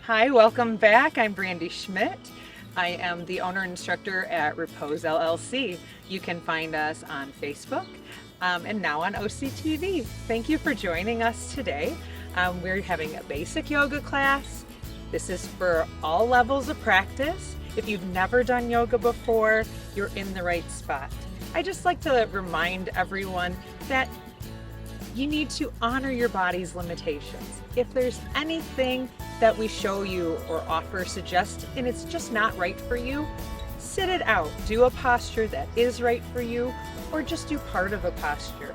Hi, welcome back. I'm Brandy Schmidt. I am the owner and instructor at Repose LLC. You can find us on Facebook and now on OCTV. Thank you for joining us today. We're having a basic yoga class. This is for all levels of practice. If you've never done yoga before, you're in the right spot. I just like to remind everyone that you need to honor your body's limitations. If there's anything that we show you or offer, suggest, and it's just not right for you, sit it out. Do a posture that is right for you, or just do part of a posture.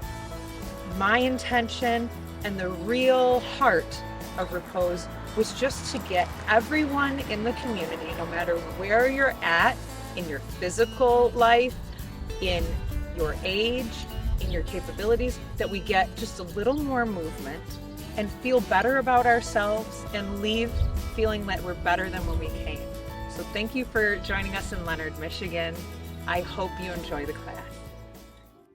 My intention and the real heart of Repose was just to get everyone in the community, no matter where you're at in your physical life, in your age, in your capabilities, that we get just a little more movement and feel better about ourselves and leave feeling that we're better than when we came. So thank you for joining us in Leonard, Michigan. I hope you enjoy the class.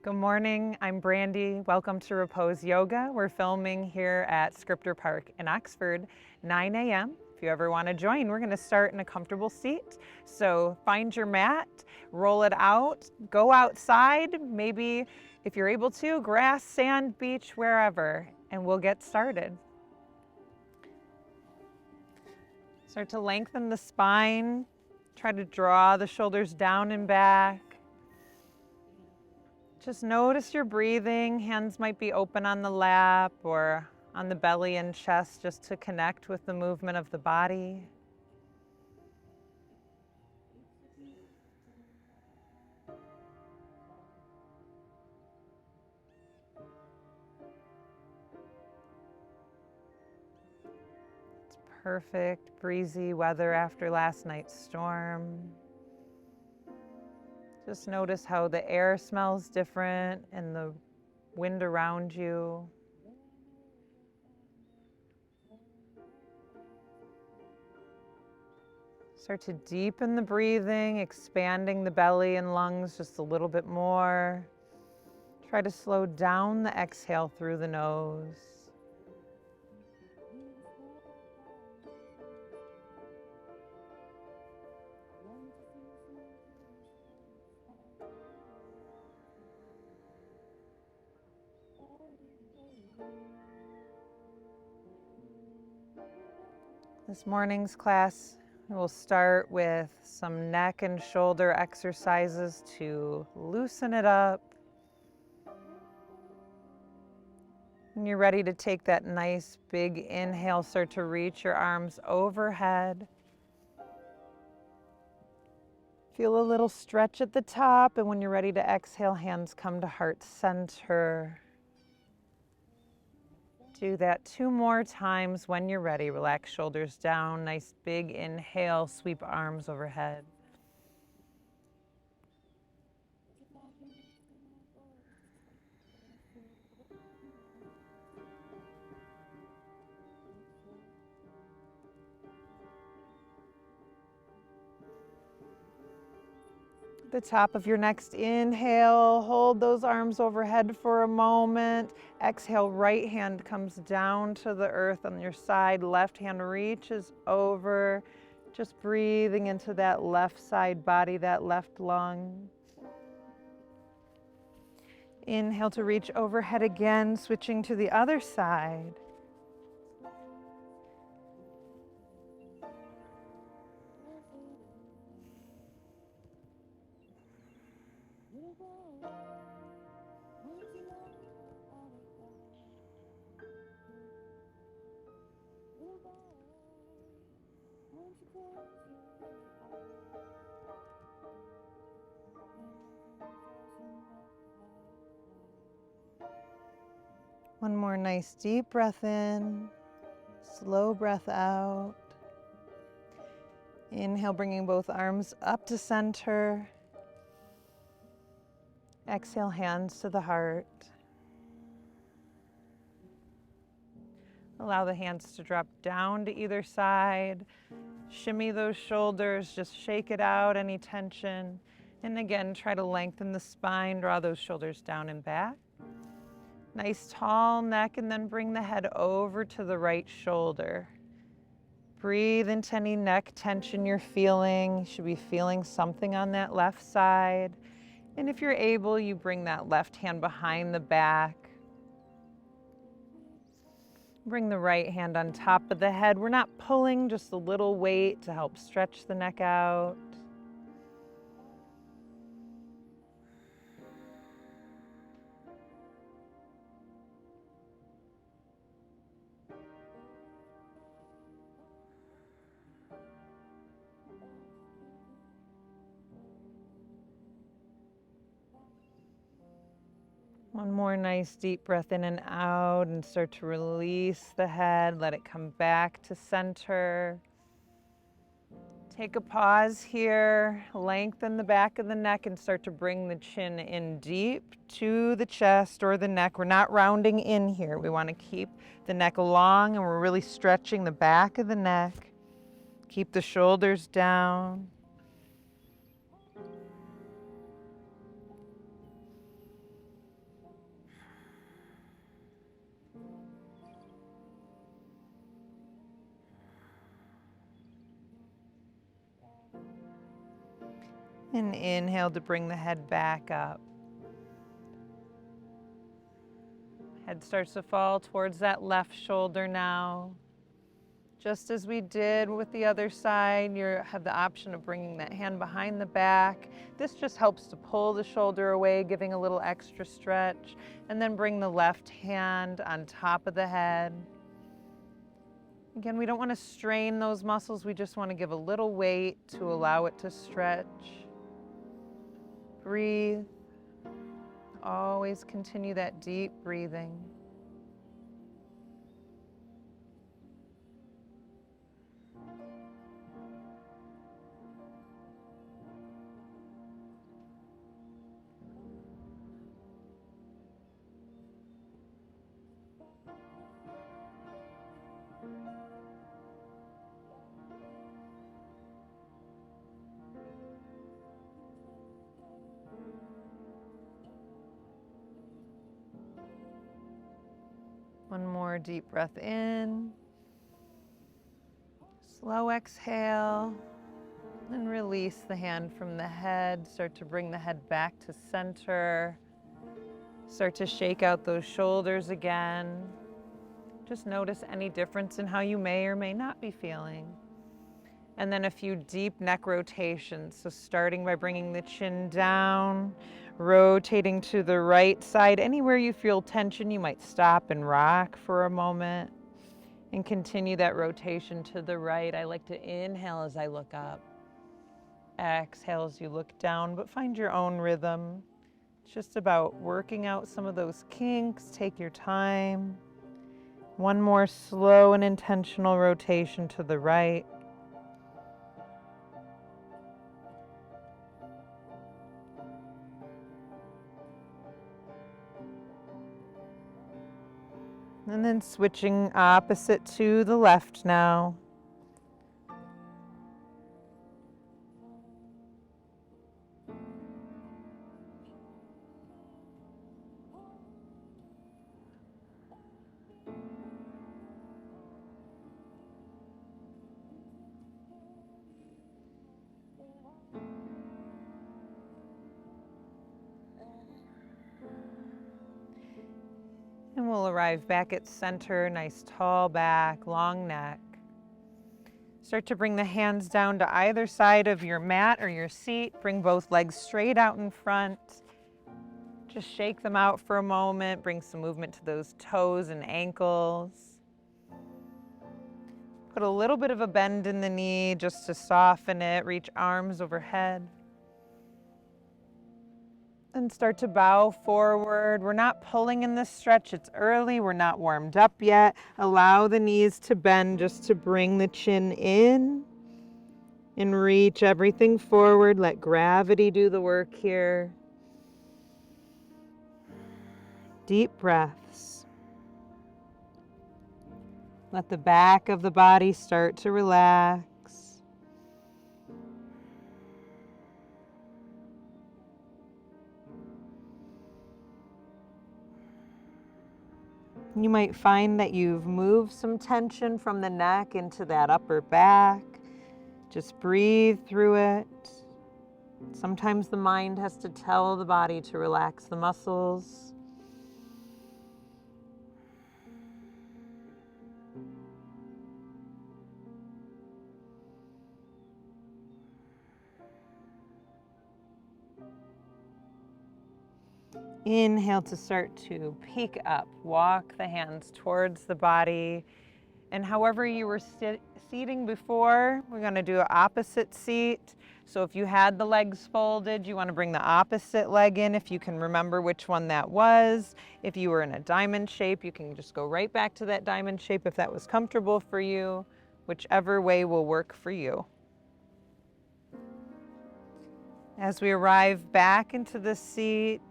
Good morning, I'm Brandy. Welcome to Repose Yoga. We're filming here at Scripter Park in Oxford, 9 a.m. If you ever want to join, we're going to start in a comfortable seat. So find your mat, roll it out, go outside, maybe if you're able to, grass, sand, beach, wherever, and we'll get started. Start to lengthen the spine. Try to draw the shoulders down and back. Just notice your breathing. Hands might be open on the lap or on the belly and chest, just to connect with the movement of the body. It's perfect, breezy weather after last night's storm. Just notice how the air smells different and the wind around you. Start to deepen the breathing, expanding the belly and lungs just a little bit more. Try to slow down the exhale through the nose. This morning's class, we'll start with some neck and shoulder exercises to loosen it up. When you're ready to take that nice big inhale, start to reach your arms overhead. Feel a little stretch at the top, and when you're ready to exhale, hands come to heart center. Do that 2 more times when you're ready. Relax shoulders down, nice big inhale, sweep arms overhead. The top of your next inhale, hold those arms overhead for a moment. Exhale, right hand comes down to the earth on your side, left hand reaches over. Just breathing into that left side body, that left lung. Inhale to reach overhead again, switching to the other side. One more nice deep breath in, slow breath out. Inhale, bringing both arms up to center. Exhale, hands to the heart. Allow the hands to drop down to either side. Shimmy those shoulders, just shake it out, any tension. And again, try to lengthen the spine, draw those shoulders down and back. Nice tall neck, and then bring the head over to the right shoulder. Breathe into any neck tension you're feeling. You should be feeling something on that left side. And if you're able, you bring that left hand behind the back. Bring the right hand on top of the head. We're not pulling, just a little weight to help stretch the neck out. One more nice deep breath in and out, and start to release the head. Let it come back to center. Take a pause here. Lengthen the back of the neck and start to bring the chin in deep to the chest or the neck. We're not rounding in here. We want to keep the neck long, and we're really stretching the back of the neck. Keep the shoulders down. And inhale to bring the head back up. Head starts to fall towards that left shoulder now. Just as we did with the other side, you have the option of bringing that hand behind the back. This just helps to pull the shoulder away, giving a little extra stretch. And then bring the left hand on top of the head. Again, we don't want to strain those muscles. We just want to give a little weight to allow it to stretch. Breathe. Always continue that deep breathing. One more deep breath in. Slow exhale. And release the hand from the head. Start to bring the head back to center. Start to shake out those shoulders again. Just notice any difference in how you may or may not be feeling. And then a few deep neck rotations. So starting by bringing the chin down, rotating to the right side. Anywhere you feel tension, you might stop and rock for a moment and continue that rotation to the right. I like to inhale as I look up. Exhale as you look down, but find your own rhythm. It's just about working out some of those kinks. Take your time. One more slow and intentional rotation to the right. And then switching opposite to the left now. And we'll arrive back at center, nice tall back, long neck. Start to bring the hands down to either side of your mat or your seat. Bring both legs straight out in front. Just shake them out for a moment. Bring some movement to those toes and ankles. Put a little bit of a bend in the knee just to soften it. Reach arms overhead. And start to bow forward. We're not pulling in this stretch. It's early. We're not warmed up yet. Allow the knees to bend just to bring the chin in and reach everything forward. Let gravity do the work here. Deep breaths. Let the back of the body start to relax. You might find that you've moved some tension from the neck into that upper back. Just breathe through it. Sometimes the mind has to tell the body to relax the muscles. Inhale to start to peek up. Walk the hands towards the body. And however you were seating before, we're going to do an opposite seat. So if you had the legs folded, you want to bring the opposite leg in if you can remember which one that was. If you were in a diamond shape, you can just go right back to that diamond shape if that was comfortable for you. Whichever way will work for you. As we arrive back into the seat,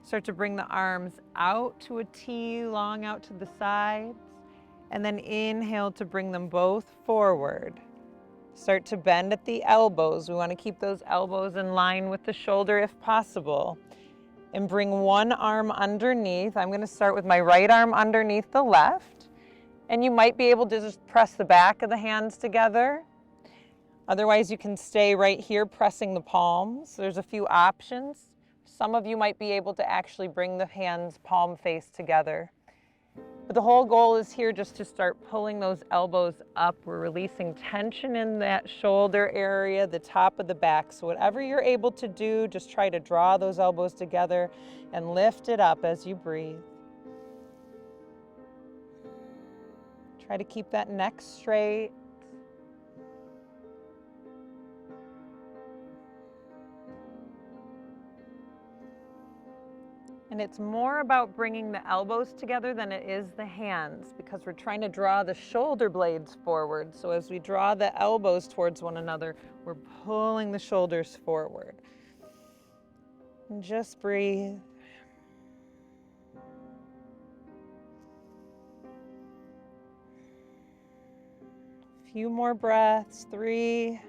start to bring the arms out to a T, long out to the sides, and then inhale to bring them both forward. Start to bend at the elbows. We want to keep those elbows in line with the shoulder if possible. And bring one arm underneath. I'm going to start with my right arm underneath the left. And you might be able to just press the back of the hands together. Otherwise, you can stay right here pressing the palms. There's a few options. Some of you might be able to actually bring the hands palm face together. But the whole goal is here just to start pulling those elbows up. We're releasing tension in that shoulder area, the top of the back. So whatever you're able to do, just try to draw those elbows together and lift it up as you breathe. Try to keep that neck straight. And it's more about bringing the elbows together than it is the hands, because we're trying to draw the shoulder blades forward. So as we draw the elbows towards one another, we're pulling the shoulders forward. And just breathe. A few more breaths. 3,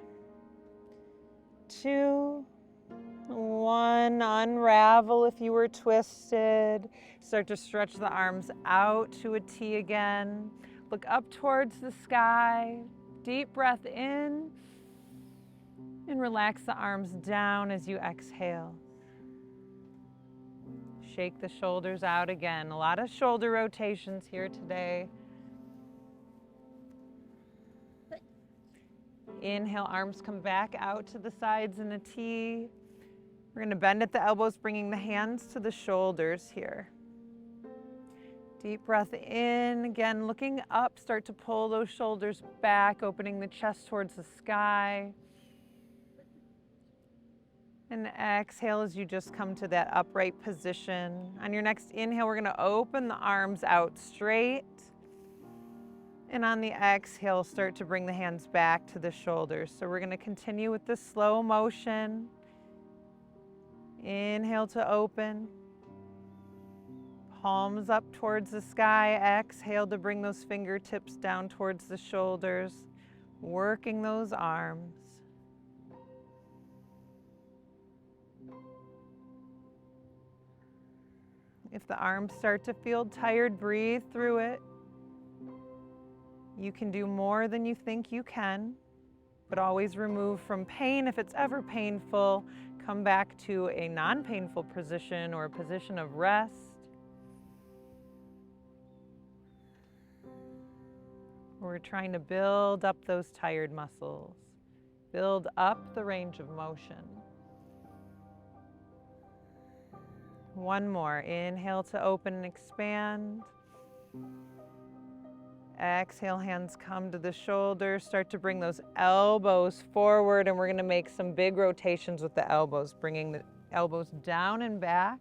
2, 1, unravel if you were twisted. Start to stretch the arms out to a T again. Look up towards the sky. Deep breath in. And relax the arms down as you exhale. Shake the shoulders out again. A lot of shoulder rotations here today. Inhale, arms come back out to the sides in a T. We're going to bend at the elbows, bringing the hands to the shoulders here. Deep breath in. Again, looking up, start to pull those shoulders back, opening the chest towards the sky. And exhale as you just come to that upright position. On your next inhale, we're going to open the arms out straight. And on the exhale, start to bring the hands back to the shoulders. So we're going to continue with this slow motion. Inhale to open. Palms up towards the sky. Exhale to bring those fingertips down towards the shoulders. Working those arms. If the arms start to feel tired, breathe through it. You can do more than you think you can, but always remove from pain. If it's ever painful, come back to a non-painful position or a position of rest. We're trying to build up those tired muscles, build up the range of motion. One more. Inhale to open and expand. Exhale, hands come to the shoulders. Start to bring those elbows forward, and we're going to make some big rotations with the elbows, bringing the elbows down and back.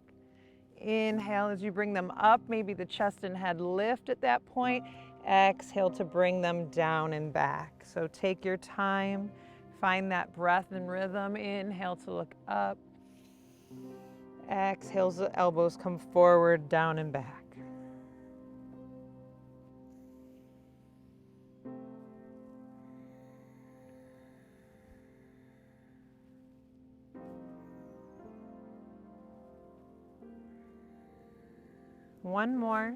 Inhale as you bring them up, maybe the chest and head lift at that point. Exhale to bring them down and back. So take your time, find that breath and rhythm. Inhale to look up. Exhale as the elbows come forward, down and back. One more.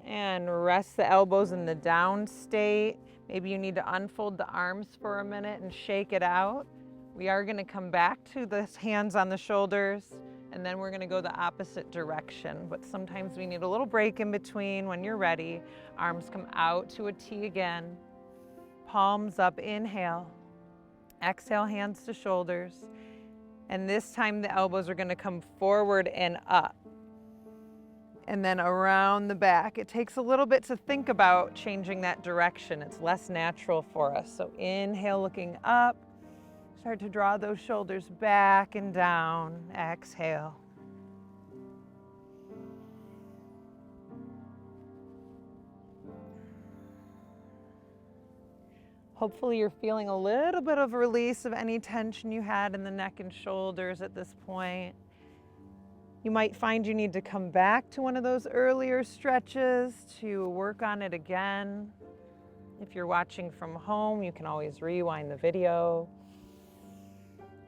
And rest the elbows in the down state. Maybe you need to unfold the arms for a minute and shake it out. We are going to come back to the hands on the shoulders, and then we're going to go the opposite direction. But sometimes we need a little break in between. When you're ready, arms come out to a T again. Palms up, inhale. Exhale, hands to shoulders. And this time the elbows are going to come forward and up. And then around the back. It takes a little bit to think about changing that direction. It's less natural for us. So inhale, looking up. Start to draw those shoulders back and down. Exhale. Hopefully you're feeling a little bit of release of any tension you had in the neck and shoulders at this point. You might find you need to come back to one of those earlier stretches to work on it again. If you're watching from home, you can always rewind the video.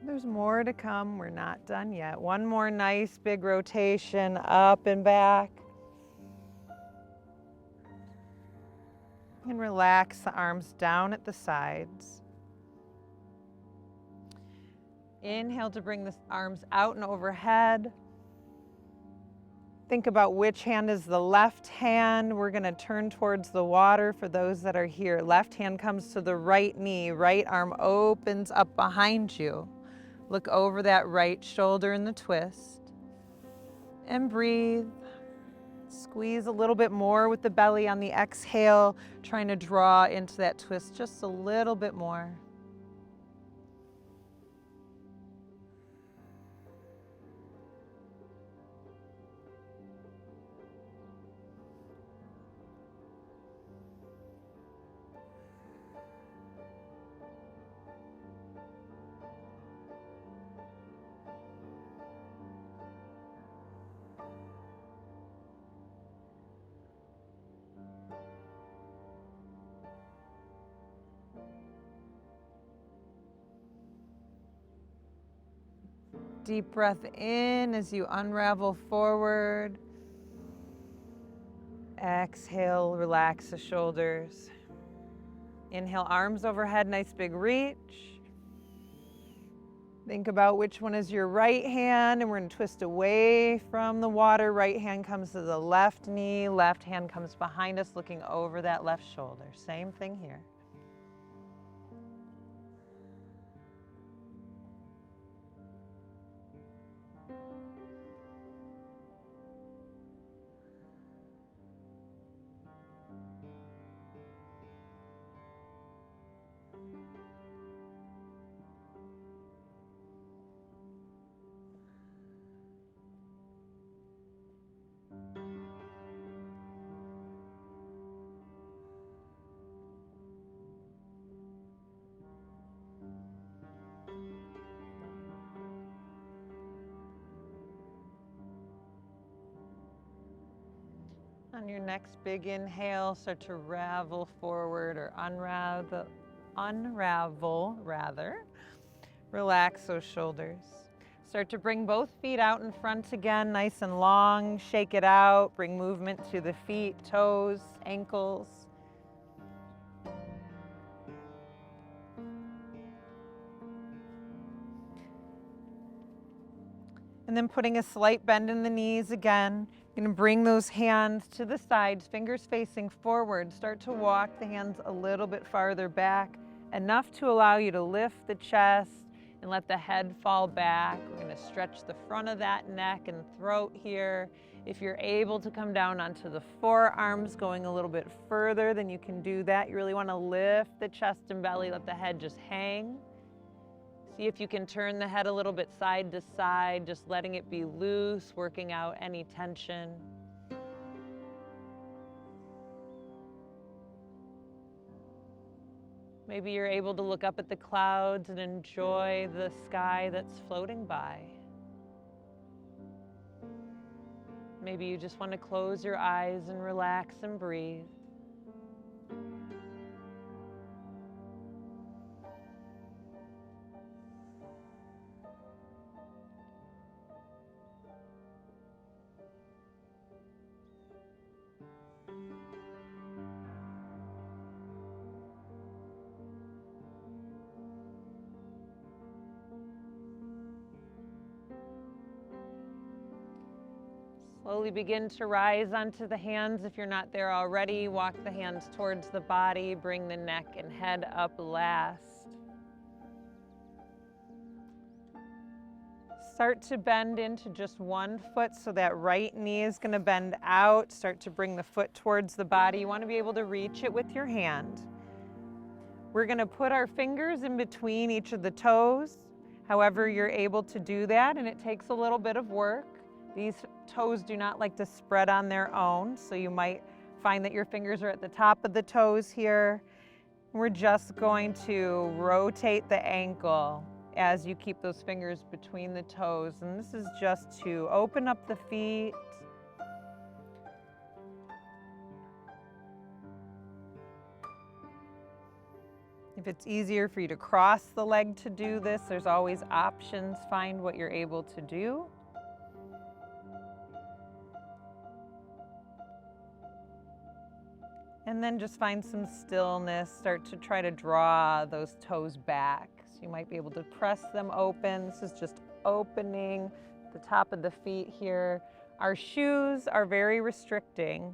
There's more to come. We're not done yet. One more nice big rotation up and back. And relax the arms down at the sides. Inhale to bring the arms out and overhead. Think about which hand is the left hand. We're going to turn towards the water for those that are here. Left hand comes to the right knee. Right arm opens up behind you. Look over that right shoulder in the twist. And breathe. Squeeze a little bit more with the belly on the exhale, trying to draw into that twist just a little bit more. Deep breath in as you unravel forward. Exhale, relax the shoulders. Inhale, arms overhead, nice big reach. Think about which one is your right hand, and we're going to twist away from the water. Right hand comes to the left knee, left hand comes behind us, looking over that left shoulder. Same thing here. On your next big inhale, start to ravel forward or unravel rather. Relax those shoulders. Start to bring both feet out in front again, nice and long. Shake it out. Bring movement to the feet, toes, ankles. And then putting a slight bend in the knees again. You're going to bring those hands to the sides, fingers facing forward. Start to walk the hands a little bit farther back, enough to allow you to lift the chest and let the head fall back. We're going to stretch the front of that neck and throat here. If you're able to come down onto the forearms, going a little bit further, then you can do that. You really want to lift the chest and belly, let the head just hang. See if you can turn the head a little bit side to side, just letting it be loose, working out any tension. Maybe you're able to look up at the clouds and enjoy the sky that's floating by. Maybe you just want to close your eyes and relax and breathe. Slowly begin to rise onto the hands. If you're not there already, walk the hands towards the body, bring the neck and head up last. Start to bend into just one foot, so that right knee is going to bend out. Start to bring the foot towards the body. You want to be able to reach it with your hand. We're going to put our fingers in between each of the toes, however you're able to do that, and it takes a little bit of work. These toes do not like to spread on their own, so you might find that your fingers are at the top of the toes here. We're just going to rotate the ankle as you keep those fingers between the toes, and this is just to open up the feet. If it's easier for you to cross the leg to do this, there's always options. Find what you're able to do. And then just find some stillness. Start to try to draw those toes back. So you might be able to press them open. This is just opening the top of the feet here. Our shoes are very restricting,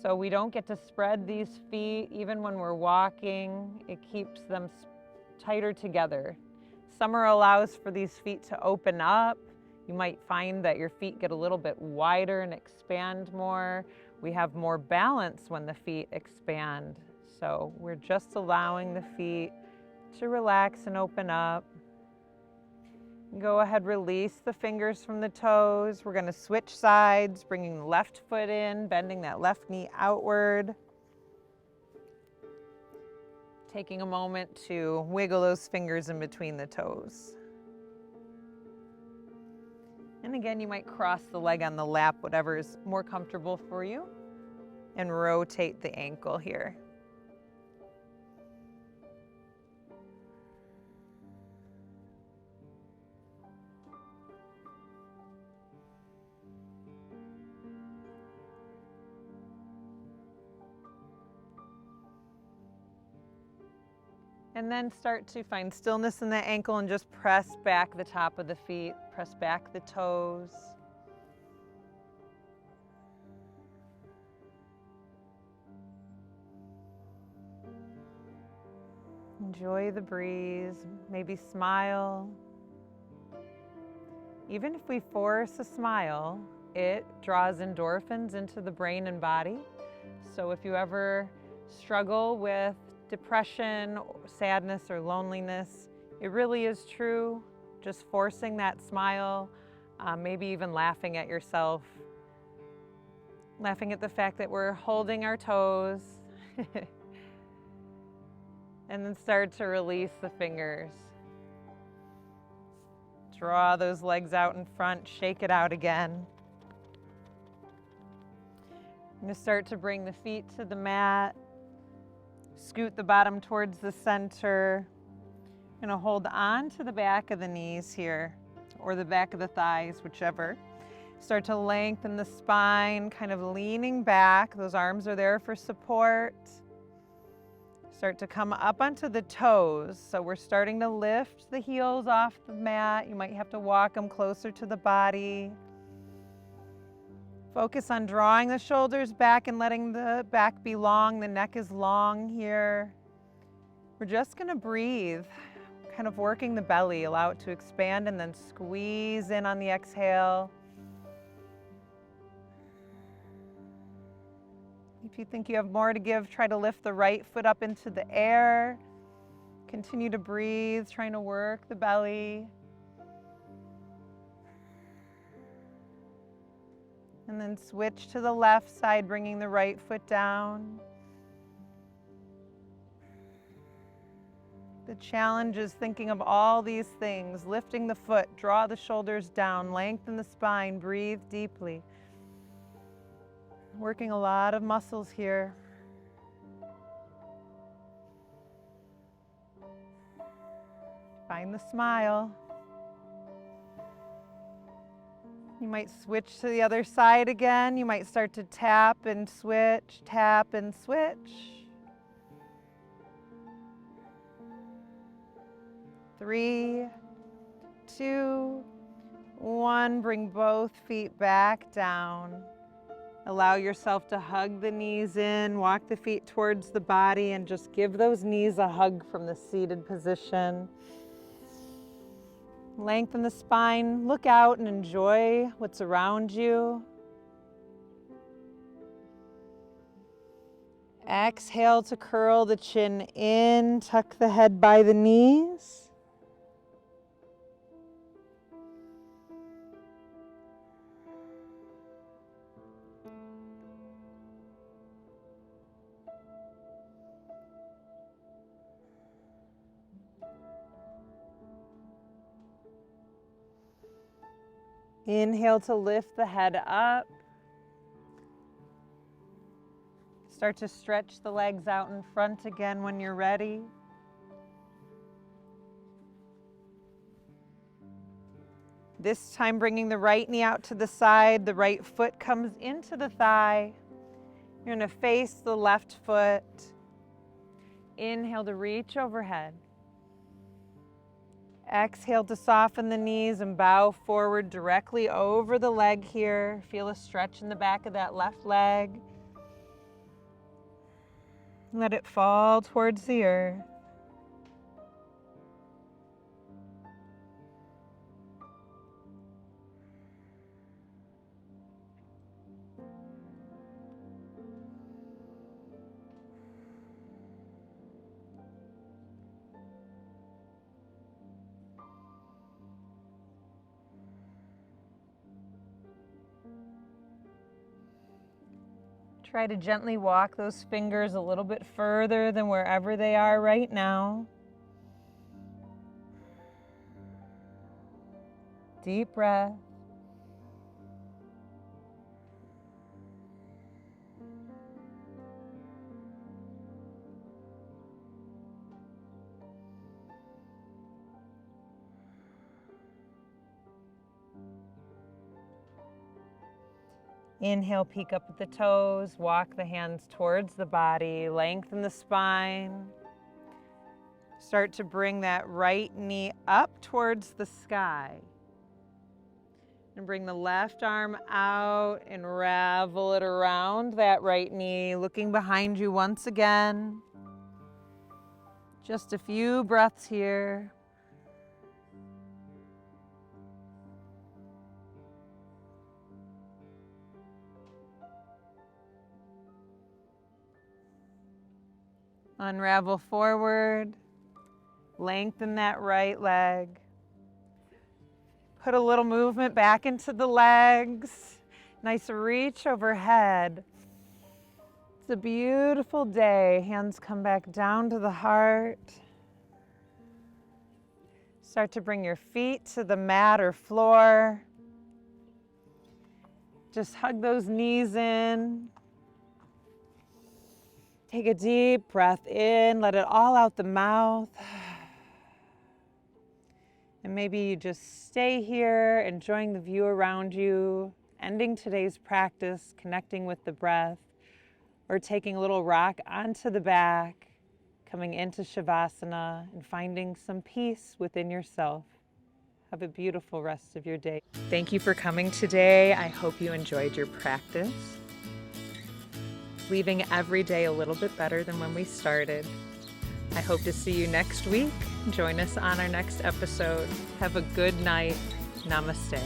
so we don't get to spread these feet even when we're walking. It keeps them tighter together. Summer allows for these feet to open up. You might find that your feet get a little bit wider and expand more. We have more balance when the feet expand. So we're just allowing the feet to relax and open up. Go ahead, release the fingers from the toes. We're going to switch sides, bringing the left foot in, bending that left knee outward. Taking a moment to wiggle those fingers in between the toes. And again, you might cross the leg on the lap, whatever is more comfortable for you, and rotate the ankle here. And then start to find stillness in the ankle and just press back the top of the feet, press back the toes. Enjoy the breeze, maybe smile. Even if we force a smile, it draws endorphins into the brain and body. So if you ever struggle with depression, sadness, or loneliness, it really is true. Just forcing that smile, maybe even laughing at yourself, laughing at the fact that we're holding our toes, and then start to release the fingers. Draw those legs out in front, shake it out again. I'm going to start to bring the feet to the mat. Scoot the bottom towards the center. I'm going to hold on to the back of the knees here, or the back of the thighs, whichever. Start to lengthen the spine, kind of leaning back. Those arms are there for support. Start to come up onto the toes. So we're starting to lift the heels off the mat. You might have to walk them closer to the body. Focus on drawing the shoulders back and letting the back be long. The neck is long here. We're just going to breathe, kind of working the belly. Allow it to expand and then squeeze in on the exhale. If you think you have more to give, try to lift the right foot up into the air. Continue to breathe, trying to work the belly. And then switch to the left side, bringing the right foot down. The challenge is thinking of all these things, lifting the foot, draw the shoulders down, lengthen the spine, breathe deeply. Working a lot of muscles here. Find the smile. You might switch to the other side again. You might start to tap and switch, tap and switch. 3, 2, 1. Bring both feet back down. Allow yourself to hug the knees in, walk the feet towards the body, and just give those knees a hug from the seated position. Lengthen the spine, look out and enjoy what's around you. Exhale to curl the chin in, tuck the head by the knees. Inhale to lift the head up. Start to stretch the legs out in front again when you're ready. This time bringing the right knee out to the side, the right foot comes into the thigh. You're going to face the left foot. Inhale to reach overhead. Exhale to soften the knees and bow forward directly over the leg here. Feel a stretch in the back of that left leg. Let it fall towards the earth. Try to gently walk those fingers a little bit further than wherever they are right now. Deep breath. Inhale, peek up at the toes, walk the hands towards the body, lengthen the spine. Start to bring that right knee up towards the sky. And bring the left arm out and ravel it around that right knee, looking behind you once again. Just a few breaths here. Unravel forward, lengthen that right leg. Put a little movement back into the legs. Nice reach overhead. It's a beautiful day. Hands come back down to the heart. Start to bring your feet to the mat or floor. Just hug those knees in. Take a deep breath in, let it all out the mouth. And maybe you just stay here, enjoying the view around you, ending today's practice, connecting with the breath, or taking a little rock onto the back, coming into Shavasana and finding some peace within yourself. Have a beautiful rest of your day. Thank you for coming today. I hope you enjoyed your practice. Leaving every day a little bit better than when we started. I hope to see you next week. Join us on our next episode. Have a good night. Namaste.